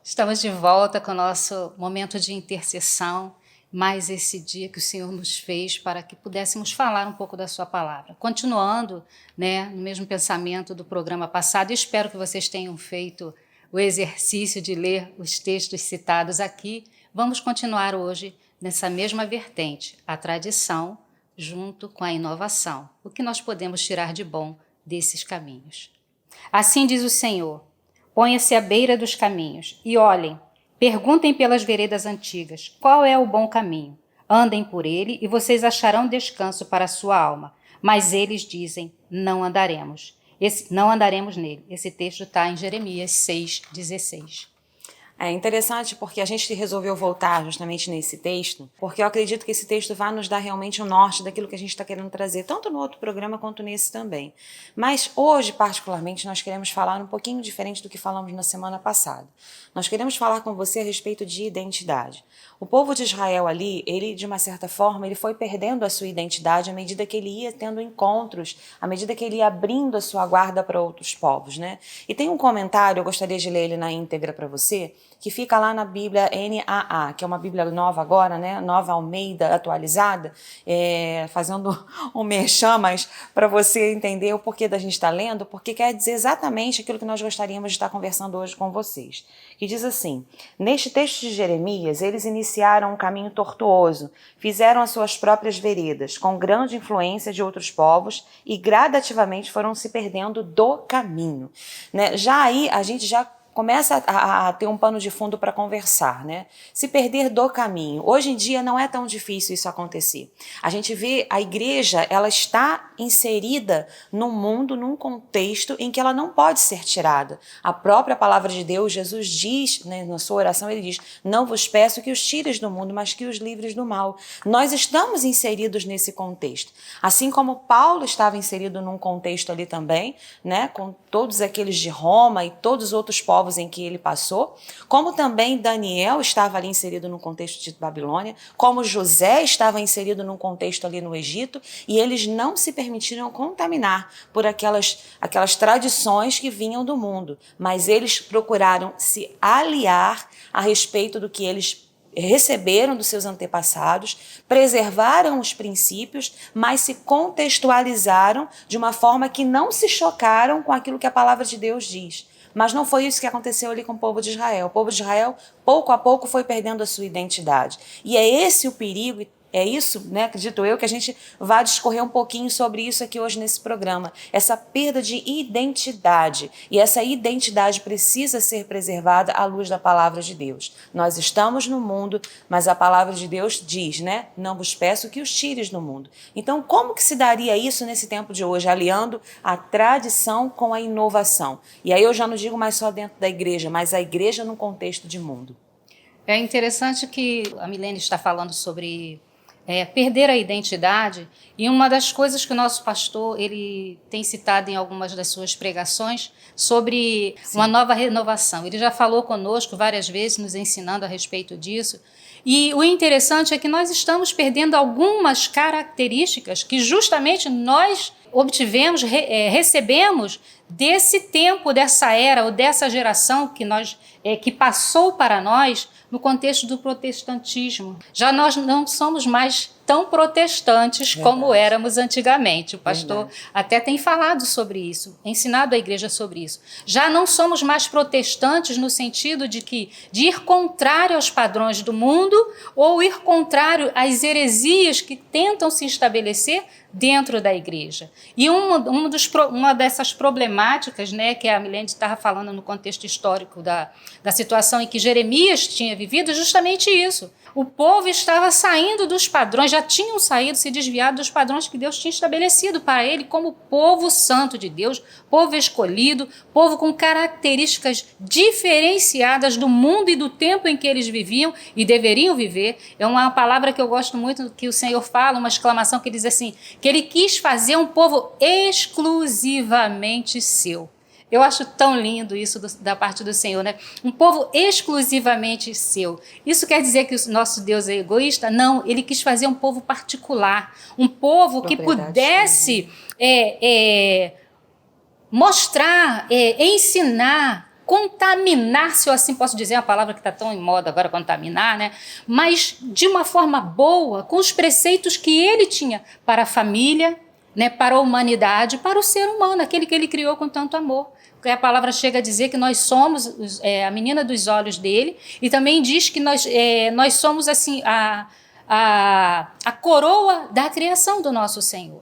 Estamos de volta com o nosso momento de intercessão, mais esse dia que o Senhor nos fez para que pudéssemos falar um pouco da sua palavra. Continuando, no mesmo pensamento do programa passado, espero que vocês tenham feito o exercício de ler os textos citados aqui. Vamos continuar hoje nessa mesma vertente, a tradição junto com a inovação. O que nós podemos tirar de bom desses caminhos? Assim diz o Senhor: ponha-se à beira dos caminhos e olhem, perguntem pelas veredas antigas, qual é o bom caminho? Andem por ele e vocês acharão descanso para a sua alma. Mas eles dizem, não andaremos. Não andaremos nele. Esse texto está em Jeremias 6,16. É interessante porque a gente resolveu voltar justamente nesse texto, porque eu acredito que esse texto vai nos dar realmente o norte daquilo que a gente está querendo trazer, tanto no outro programa quanto nesse também. Mas hoje, particularmente, nós queremos falar um pouquinho diferente do que falamos na semana passada. Nós queremos falar com você a respeito de identidade. O povo de Israel ali, ele de uma certa forma, ele foi perdendo a sua identidade à medida que ele ia tendo encontros, à medida que ele ia abrindo a sua guarda para outros povos, né? E tem um comentário, eu gostaria de ler ele na íntegra para você, que fica lá na Bíblia NAA, que é uma Bíblia nova agora, né? Nova Almeida atualizada, fazendo um merchan, mas para você entender o porquê da gente estar lendo, porque quer dizer exatamente aquilo que nós gostaríamos de estar conversando hoje com vocês. Que diz assim: neste texto de Jeremias, eles iniciaram um caminho tortuoso, fizeram as suas próprias veredas, com grande influência de outros povos e gradativamente foram se perdendo do caminho. Né? Já aí a gente já começa a ter um pano de fundo para conversar, né? Se perder do caminho. Hoje em dia não é tão difícil isso acontecer. A gente vê a igreja, ela está inserida num mundo, num contexto em que ela não pode ser tirada. A própria palavra de Deus, Jesus diz, né, na sua oração, ele diz: não vos peço que os tires do mundo, mas que os livres do mal. Nós estamos inseridos nesse contexto. Assim como Paulo estava inserido num contexto ali também, né, com todos aqueles de Roma e todos os outros povos em que ele passou, como também Daniel estava ali inserido no contexto de Babilônia, como José estava inserido num contexto ali no Egito, e eles não se permitiram contaminar por aquelas tradições que vinham do mundo, mas eles procuraram se aliar a respeito do que eles receberam dos seus antepassados, preservaram os princípios, mas se contextualizaram de uma forma que não se chocaram com aquilo que a palavra de Deus diz. Mas não foi isso que aconteceu ali com o povo de Israel. O povo de Israel, pouco a pouco, foi perdendo a sua identidade. E é esse o perigo, é isso, né, acredito eu, que a gente vai discorrer um pouquinho sobre isso aqui hoje nesse programa. Essa perda de identidade. E essa identidade precisa ser preservada à luz da palavra de Deus. Nós estamos no mundo, mas a palavra de Deus diz, né? Não vos peço que os tires do mundo. Então, como que se daria isso nesse tempo de hoje, aliando a tradição com a inovação? E aí eu já não digo mais só dentro da igreja, mas a igreja num contexto de mundo. É interessante que a Milene está falando sobre perder a identidade, e uma das coisas que o nosso pastor ele tem citado em algumas das suas pregações sobre uma nova renovação. Ele já falou conosco várias vezes, nos ensinando a respeito disso, e o interessante é que nós estamos perdendo algumas características que justamente nós obtivemos, recebemos desse tempo, dessa era ou dessa geração que passou para nós no contexto do protestantismo. Já nós não somos mais tão protestantes como éramos antigamente. O pastor até tem falado sobre isso, ensinado a igreja sobre isso. Já não somos mais protestantes no sentido de ir contrário aos padrões do mundo ou ir contrário às heresias que tentam se estabelecer dentro da igreja. E uma dessas problemáticas, né, que a Milene estava falando no contexto histórico da situação em que Jeremias tinha vivido, é justamente isso. O povo estava saindo dos padrões, já tinham saído, se desviado dos padrões que Deus tinha estabelecido para ele como povo santo de Deus, povo escolhido, povo com características diferenciadas do mundo e do tempo em que eles viviam e deveriam viver. É uma palavra que eu gosto muito que o Senhor fala, uma exclamação que diz assim, que ele quis fazer um povo exclusivamente seu. Eu acho tão lindo isso da parte do Senhor, né? Um povo exclusivamente seu. Isso quer dizer que o nosso Deus é egoísta? Não, ele quis fazer um povo particular, um povo que pudesse mostrar, ensinar contaminar, se eu assim posso dizer, uma palavra que está tão em moda agora, contaminar, né? Mas de uma forma boa, com os preceitos que ele tinha para a família, né? Para a humanidade, para o ser humano, aquele que ele criou com tanto amor. Porque a palavra chega a dizer que nós somos a menina dos olhos dele, e também diz que nós somos assim a coroa da criação do nosso Senhor.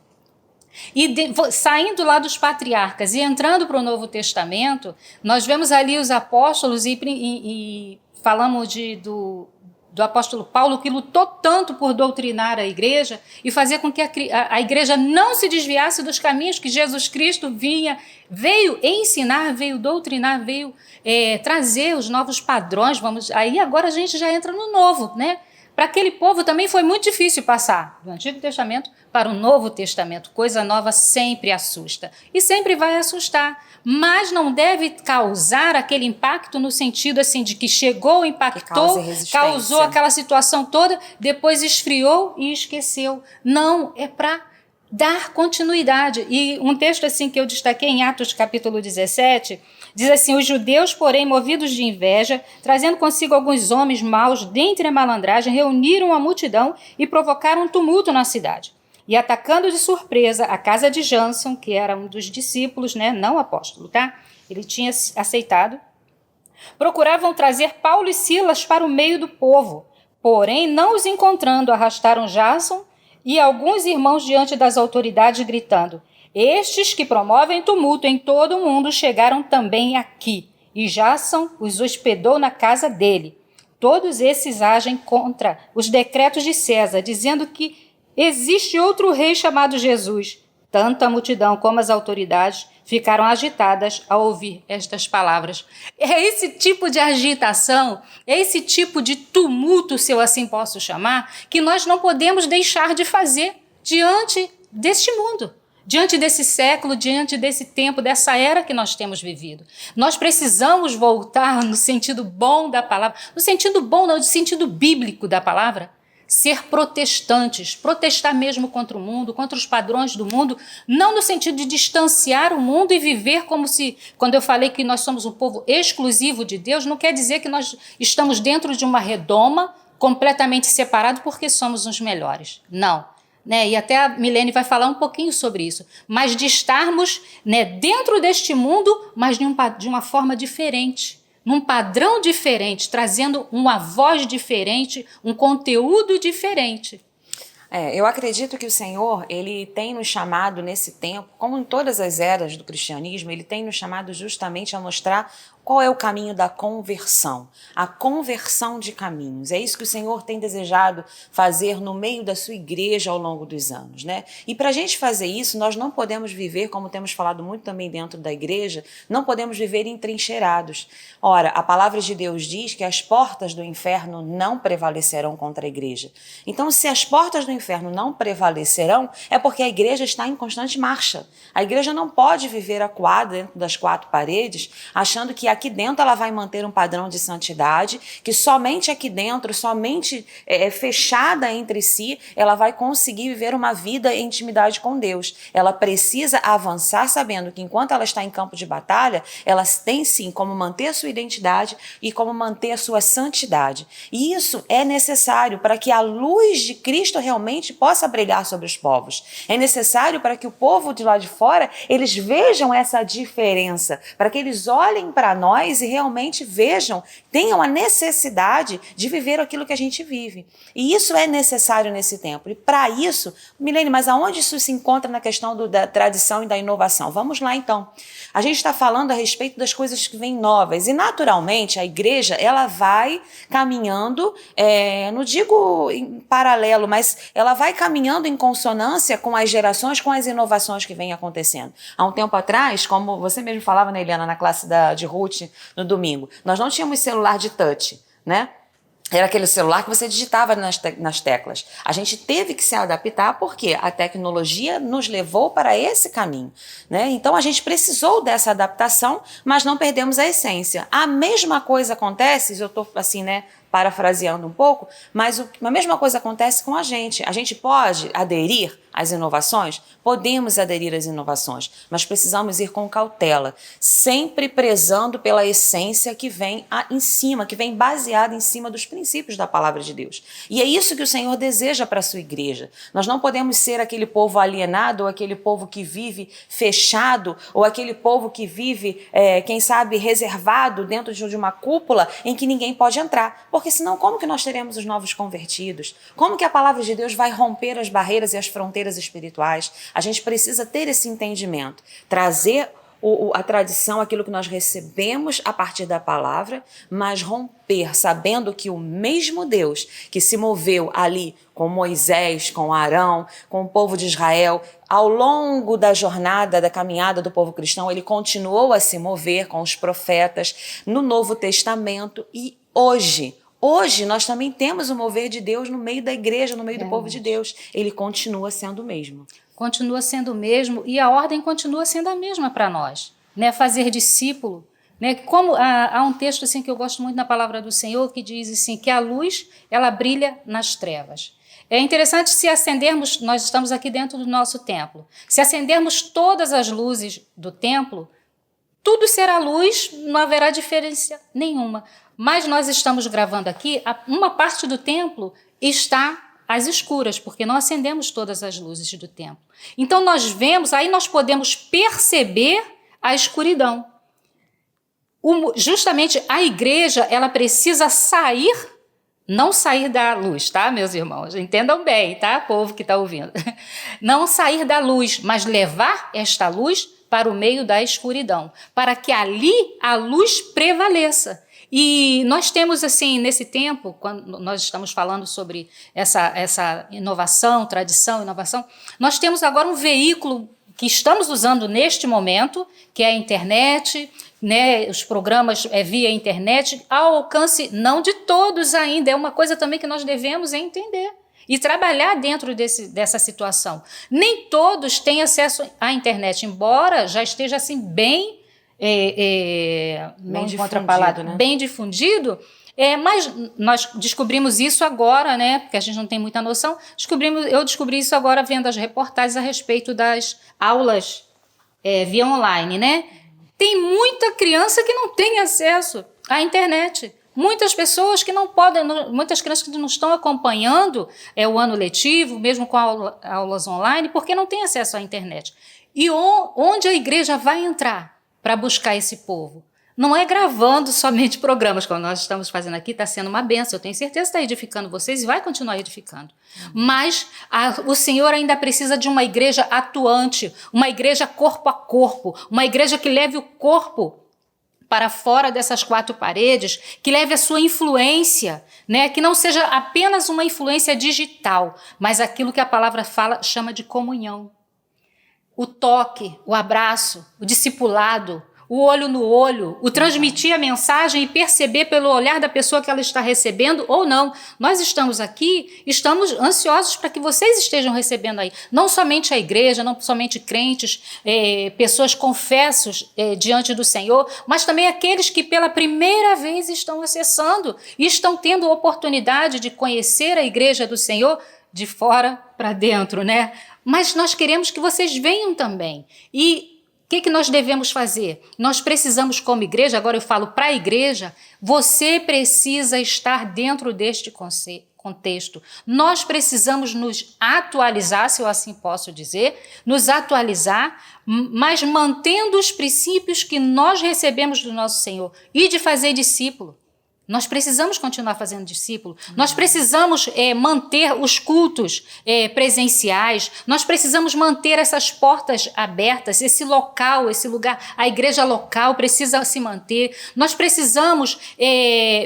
E saindo lá dos patriarcas e entrando para o Novo Testamento, nós vemos ali os apóstolos e falamos do apóstolo Paulo, que lutou tanto por doutrinar a igreja e fazer com que a igreja não se desviasse dos caminhos que Jesus Cristo veio ensinar, veio doutrinar, veio trazer os novos padrões. Aí agora a gente já entra no novo, né? Para aquele povo também foi muito difícil passar do Antigo Testamento para o Novo Testamento. Coisa nova sempre assusta e sempre vai assustar, mas não deve causar aquele impacto no sentido assim de que chegou, impactou, causou aquela situação toda, depois esfriou e esqueceu. Não, é para dar continuidade. E um texto assim que eu destaquei em Atos capítulo 17, diz assim: os judeus, porém, movidos de inveja, trazendo consigo alguns homens maus dentre a malandragem, reuniram a multidão e provocaram um tumulto na cidade. E atacando de surpresa a casa de Jason, que era um dos discípulos, né, não apóstolo, tá? Ele tinha aceitado. Procuravam trazer Paulo e Silas para o meio do povo. Porém, não os encontrando, arrastaram Jason e alguns irmãos diante das autoridades, gritando: estes que promovem tumulto em todo o mundo chegaram também aqui. E Jason os hospedou na casa dele. Todos esses agem contra os decretos de César, dizendo que existe outro rei chamado Jesus. Tanto a multidão como as autoridades ficaram agitadas ao ouvir estas palavras. É esse tipo de agitação, é esse tipo de tumulto, se eu assim posso chamar, que nós não podemos deixar de fazer diante deste mundo, diante desse século, diante desse tempo, dessa era que nós temos vivido. Nós precisamos voltar no sentido bom da palavra, no sentido bom, não, no sentido bíblico da palavra, ser protestantes, protestar mesmo contra o mundo, contra os padrões do mundo, não no sentido de distanciar o mundo e viver como se, quando eu falei que nós somos um povo exclusivo de Deus, não quer dizer que nós estamos dentro de uma redoma completamente separado porque somos os melhores. Não. Né? E até a Milene vai falar um pouquinho sobre isso, mas de estarmos, né, dentro deste mundo, mas de uma forma diferente, num padrão diferente, trazendo uma voz diferente, um conteúdo diferente. Eu acredito que o Senhor, ele tem nos chamado nesse tempo, como em todas as eras do cristianismo, ele tem nos chamado justamente a mostrar qual é o caminho da conversão, a conversão de caminhos. É isso que o Senhor tem desejado fazer no meio da sua igreja ao longo dos anos, né? E para a gente fazer isso, nós não podemos viver, como temos falado muito também dentro da igreja, não podemos viver entrincheirados. Ora, a palavra de Deus diz que as portas do inferno não prevalecerão contra a igreja. Então, se as portas do inferno não prevalecerão, é porque a igreja está em constante marcha. A igreja não pode viver acuada dentro das quatro paredes, achando que aqui dentro ela vai manter um padrão de santidade, que somente aqui dentro, somente fechada entre si, ela vai conseguir viver uma vida em intimidade com Deus. Ela precisa avançar sabendo que enquanto ela está em campo de batalha, ela tem sim como manter a sua identidade e como manter a sua santidade. E isso é necessário para que a luz de Cristo realmente possa brilhar sobre os povos. É necessário para que o povo de lá de fora, eles vejam essa diferença, para que eles olhem para nós e realmente vejam, tenham a necessidade de viver aquilo que a gente vive. E isso é necessário nesse tempo. E para isso, Milene, mas aonde isso se encontra na questão da tradição e da inovação? Vamos lá então. A gente está falando a respeito das coisas que vêm novas e naturalmente a igreja ela vai caminhando, não digo em paralelo, mas ela vai caminhando em consonância com as gerações, com as inovações que vêm acontecendo. Há um tempo atrás, como você mesmo falava, né, Eliana, na classe de Ruth no domingo, nós não tínhamos celular de touch, né? Era aquele celular que você digitava nas teclas. A gente teve que se adaptar porque a tecnologia nos levou para esse caminho, né? Então a gente precisou dessa adaptação, mas não perdemos a essência. A mesma coisa acontece, eu estou assim, né, parafraseando um pouco, mas a mesma coisa acontece com a gente. A gente pode aderir às inovações? Podemos aderir às inovações, mas precisamos ir com cautela, sempre prezando pela essência que vem em cima, que vem baseada em cima dos princípios da palavra de Deus. E é isso que o Senhor deseja para a sua igreja. Nós não podemos ser aquele povo alienado, ou aquele povo que vive fechado, ou aquele povo que vive, quem sabe, reservado dentro de uma cúpula em que ninguém pode entrar. Porque senão, como que nós teremos os novos convertidos? Como que a palavra de Deus vai romper as barreiras e as fronteiras espirituais? A gente precisa ter esse entendimento, trazer a tradição, aquilo que nós recebemos a partir da palavra, mas romper, sabendo que o mesmo Deus que se moveu ali com Moisés, com Arão, com o povo de Israel, ao longo da jornada, da caminhada do povo cristão, ele continuou a se mover com os profetas no Novo Testamento e hoje nós também temos o mover de Deus no meio da igreja, no meio do povo de Deus. Ele continua sendo o mesmo. Continua sendo o mesmo e a ordem continua sendo a mesma para nós, né? Fazer discípulo, né? Como há um texto assim que eu gosto muito na palavra do Senhor que diz assim que a luz ela brilha nas trevas. É interessante se acendermos, nós estamos aqui dentro do nosso templo, se acendermos todas as luzes do templo, tudo será luz, não haverá diferença nenhuma. Mas nós estamos gravando aqui, uma parte do templo está às escuras, porque não acendemos todas as luzes do templo. Então nós vemos, aí nós podemos perceber a escuridão. Justamente a igreja, ela precisa sair, não sair da luz, tá, meus irmãos? Entendam bem, tá, povo que está ouvindo? Não sair da luz, mas levar esta luz para o meio da escuridão, para que ali a luz prevaleça. E nós temos, assim, nesse tempo, quando nós estamos falando sobre essa inovação, tradição, inovação, nós temos agora um veículo que estamos usando neste momento, que é a internet, né, os programas via internet, ao alcance não de todos ainda, é uma coisa também que nós devemos entender e trabalhar dentro dessa situação. Nem todos têm acesso à internet, embora já esteja assim bem difundido, né? Bem difundido, mas nós descobrimos isso agora, né? Porque a gente não tem muita noção. Eu descobri isso agora vendo as reportagens a respeito das aulas via online, né? Tem muita criança que não tem acesso à internet. Muitas pessoas que não podem, muitas crianças que não estão acompanhando o ano letivo, mesmo com aulas online, porque não têm acesso à internet. E onde a igreja vai entrar para buscar esse povo? Não é gravando somente programas, como nós estamos fazendo aqui, está sendo uma bênção, eu tenho certeza que está edificando vocês e vai continuar edificando. Mas o Senhor ainda precisa de uma igreja atuante, uma igreja corpo a corpo, uma igreja que leve o corpo para fora dessas quatro paredes, que leve a sua influência, né? Que não seja apenas uma influência digital, mas aquilo que a palavra chama de comunhão. O toque, o abraço, o discipulado, o olho no olho, o transmitir a mensagem e perceber pelo olhar da pessoa que ela está recebendo ou não. Nós estamos aqui, estamos ansiosos para que vocês estejam recebendo aí. Não somente a igreja, não somente crentes, pessoas confessos diante do Senhor, mas também aqueles que pela primeira vez estão acessando e estão tendo a oportunidade de conhecer a igreja do Senhor de fora para dentro, né? Mas nós queremos que vocês venham também. E o que nós devemos fazer? Nós precisamos, como igreja, agora eu falo para a igreja, você precisa estar dentro deste contexto. Nós precisamos nos atualizar, se eu assim posso dizer, nos atualizar, mas mantendo os princípios que nós recebemos do nosso Senhor e de fazer discípulo. Nós precisamos continuar fazendo discípulo, nós precisamos manter os cultos presenciais, nós precisamos manter essas portas abertas, esse local, esse lugar, a igreja local precisa se manter, nós precisamos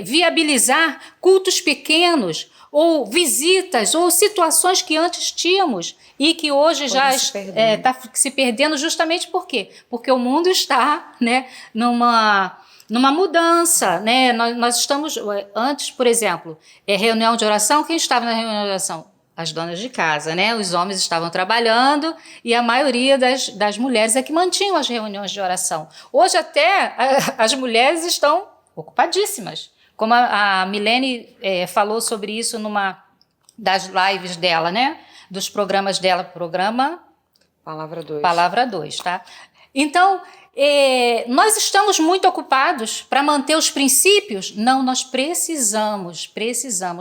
viabilizar cultos pequenos, ou visitas, ou situações que antes tínhamos e que hoje já está se perdendo justamente por quê? Porque o mundo está, né, numa mudança, né? Nós estamos, antes, por exemplo, reunião de oração, quem estava na reunião de oração? As donas de casa, né? Os homens estavam trabalhando e a maioria das mulheres é que mantinham as reuniões de oração. Hoje até as mulheres estão ocupadíssimas, Como a Milene falou sobre isso numa das lives dela, né? Dos programas dela, programa Palavra 2. Palavra 2, tá? Então, nós estamos muito ocupados para manter os princípios? Não, nós precisamos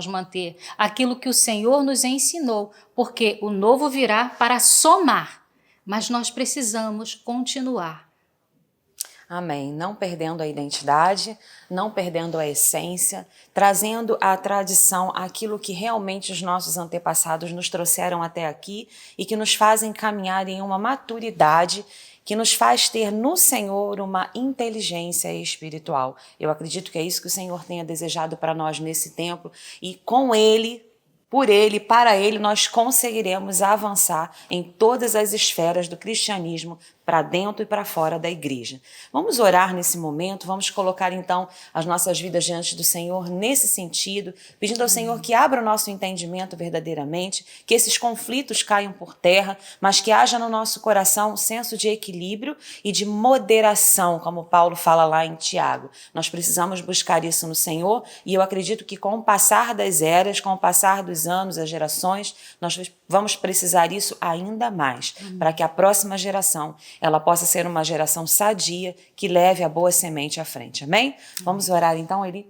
manter aquilo que o Senhor nos ensinou, porque o novo virá para somar, mas nós precisamos continuar. Amém. Não perdendo a identidade, não perdendo a essência, trazendo a tradição, aquilo que realmente os nossos antepassados nos trouxeram até aqui e que nos fazem caminhar em uma maturidade que nos faz ter no Senhor uma inteligência espiritual. Eu acredito que é isso que o Senhor tenha desejado para nós nesse tempo e com Ele, por Ele, para Ele, nós conseguiremos avançar em todas as esferas do cristianismo, para dentro e para fora da igreja. Vamos orar nesse momento, vamos colocar então as nossas vidas diante do Senhor nesse sentido, pedindo ao Senhor que abra o nosso entendimento verdadeiramente, que esses conflitos caiam por terra, mas que haja no nosso coração um senso de equilíbrio e de moderação, como Paulo fala lá em Tiago. Nós precisamos buscar isso no Senhor e eu acredito que com o passar das eras, com o passar dos anos, as gerações, nós vamos precisar isso ainda mais, para que a próxima geração ela possa ser uma geração sadia que leve a boa semente à frente. Amém? Vamos orar então, Eli?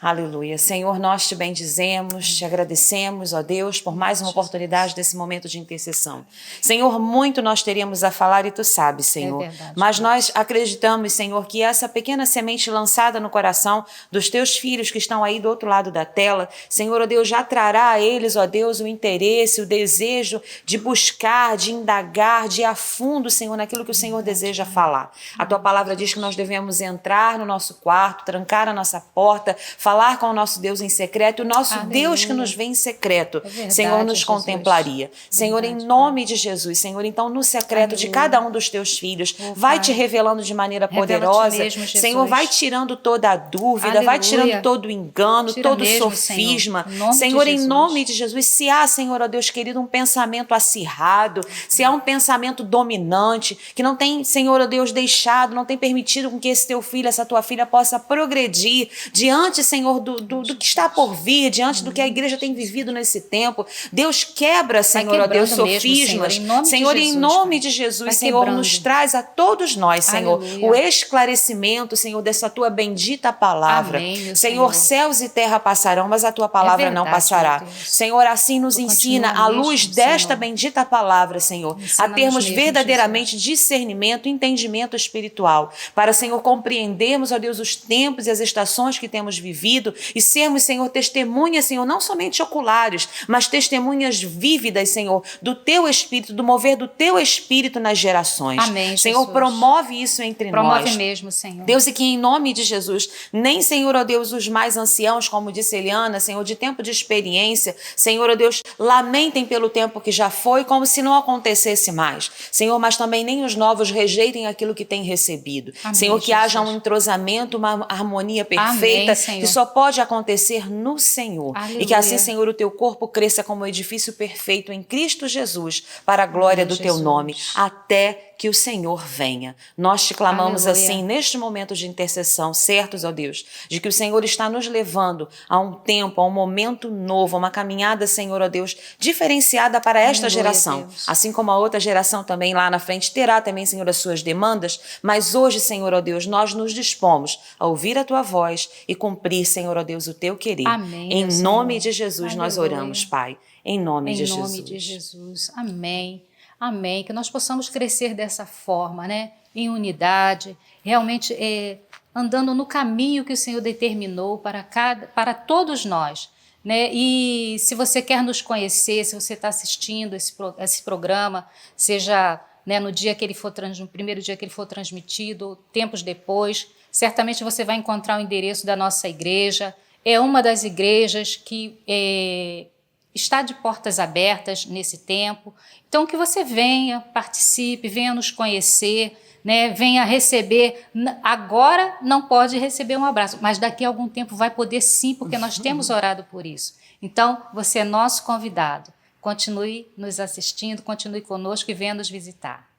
Aleluia. Senhor, nós te bendizemos, te agradecemos, ó Deus, por mais uma oportunidade desse momento de intercessão. Senhor, muito nós teríamos a falar e tu sabes, Senhor. É verdade, mas nós acreditamos, Senhor, que essa pequena semente lançada no coração dos teus filhos que estão aí do outro lado da tela, Senhor, ó Deus, já trará a eles, ó Deus, o interesse, o desejo de buscar, de indagar, de ir a fundo, Senhor, naquilo que o Senhor deseja falar. A tua palavra diz que nós devemos entrar no nosso quarto, trancar a nossa porta, falar com o nosso Deus em secreto, o nosso Aleluia. Deus que nos vê em secreto, verdade, Senhor, nos Jesus. contemplaria. Senhor, em nome de Jesus, Senhor, então no secreto Aleluia. de cada um dos teus filhos, vai te revelando de maneira Revela-te poderosa, mesmo, Jesus. Senhor, vai tirando toda a dúvida, Aleluia. vai tirando todo o engano, Tira todo o mesmo, sofisma. Senhor. Em nome de Senhor, em Jesus. nome de Jesus, se há, Senhor, ó Deus querido, um pensamento acirrado, se há um pensamento dominante, que não tem, Senhor, ó Deus, deixado, não tem permitido com que esse teu filho, essa tua filha possa progredir diante, Senhor, do que está por vir, diante do que a igreja tem vivido nesse tempo. Deus quebra, Senhor, ó Deus, quebrando mesmo, sofismas. Senhor, Em nome de Jesus, Vai Senhor, quebrando. nos traz a todos nós, Senhor, Aleluia. o esclarecimento, Senhor, dessa tua bendita palavra. Amém, meu Senhor, Senhor. céus e terra passarão, mas a tua palavra não verdade, passará. meu Deus. Senhor, assim nos Tu ensina, continua à luz mesmo, desta Senhor. bendita palavra, Senhor, a Ensina-nos termos mesmo, verdadeiramente discernimento, entendimento espiritual, para, Senhor, compreendermos, ó Deus, os tempos e as estações que temos vivido e sermos, Senhor, testemunhas, Senhor, não somente oculares, mas testemunhas vívidas, Senhor, do teu Espírito, do mover do teu Espírito nas gerações. Amém, Senhor, Jesus. promove isso entre Promove nós. mesmo, Senhor. Deus, e que em nome de Jesus, nem, Senhor, ó Deus, os mais anciãos, como disse Eliana, Senhor, de tempo de experiência, Senhor, ó Deus, lamentem pelo tempo que já foi, como se não acontecesse mais. Senhor, mas também nem os novos rejeitem aquilo que têm recebido. Amém, Senhor, que Jesus. haja um entrosamento, uma harmonia perfeita, Amém, Senhor. que só pode acontecer no Senhor. Aleluia. E que assim, Senhor, o teu corpo cresça como um edifício perfeito em Cristo Jesus, para a glória Amém, do teu Jesus. nome, até que o Senhor venha. Nós te clamamos Aleluia. assim, neste momento de intercessão, certos, ó Deus, de que o Senhor está nos levando a um tempo, a um momento novo, a uma caminhada, Senhor, ó Deus, diferenciada para esta Aleluia, geração. Deus. Assim como a outra geração também lá na frente terá também, Senhor, as suas demandas, mas hoje, Senhor, ó Deus, nós nos dispomos a ouvir a tua voz e cumprir, Senhor, ó Deus, o teu querer. Amém, Em meu nome Senhor. de Jesus nós Aleluia. oramos, Pai. Em nome de Em Jesus. nome de Jesus. Amém. Amém. Que nós possamos crescer dessa forma, né? Em unidade, realmente andando no caminho que o Senhor determinou para todos nós, né? E se você quer nos conhecer, se você está assistindo esse programa, seja, né, no dia que ele for no primeiro dia que ele for transmitido, tempos depois, certamente você vai encontrar o endereço da nossa igreja. É uma das igrejas que está de portas abertas nesse tempo. Então, que você venha, participe, venha nos conhecer, né? Venha receber. Agora não pode receber um abraço, mas daqui a algum tempo vai poder sim, porque nós temos orado por isso. Então, você é nosso convidado. Continue nos assistindo, continue conosco e venha nos visitar.